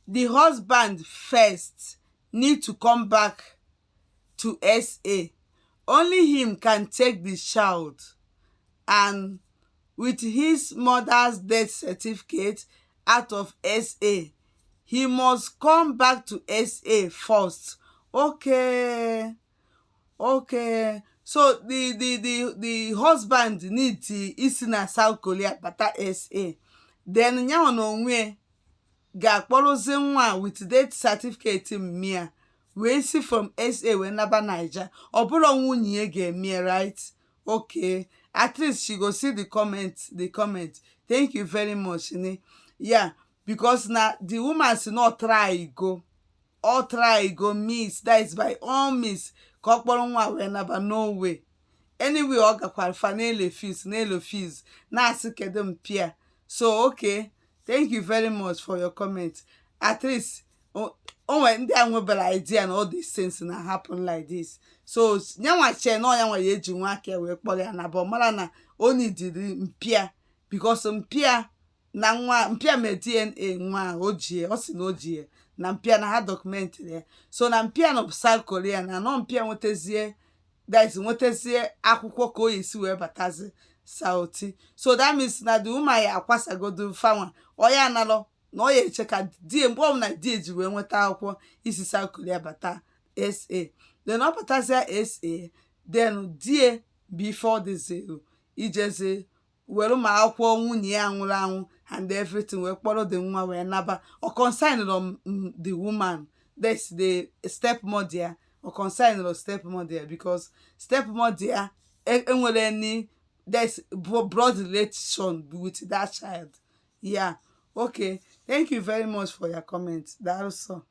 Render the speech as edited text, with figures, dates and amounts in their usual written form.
the husband first need to come back to SA. Only him can take the child, and with his mother's death certificate out of SA, he must come back to SA first. Okay, okay. So the husband need isi na South Korea bata SA. Then nyawa na onwe ga-akpọrọzie nwa with death certificate mmia wee si from SA wee naba Naija. Ọ bụrụ nwunye ya ga-eme, right? Okay, at least she go see the comment. Thank you very much, ne? Yeah, because na the woman si not try go, all try go miss, that is by all means ka ọ kpọrọ nwa wee naba. No way. Anyway, ọ gakwara fa na-ele fees na-asị kedu mpịa. So okay, thank you very much for your comment. At least onwe ndị a nwebara idea na all these things na happen like this. So nyanwa che na yanwa ya eji nwa aka wee kpọrọ ya na ba mara na o nidiri mpịa, because mpịa na nwa mpịa me DNA nwa o ji o si na o ji na mpịa na ha documentary ya. So na mpịa no South Korea na no mpịa nwetezie, that is nwetezie akwụkwọ ka o yesi wee batazi Sauti. So that means na the woman ya akwasagodu fanwa oya nalo na oya eche ka die mgbe ọ na die ji wee nweta akwụkwọ isi South Korea bata SA. Then ọ batazia SA, then die before the zero ijeze were ma akwụkwọ nwunye ya nwụrụ anwụ and everything wee kpọrọ the nwa wee naba. Ọ consign the woman, that's the stepmother, or consign the stepmother, because stepmother enwere any there's broad relation with that child. Yeah, okay, thank you very much for your comment. That also.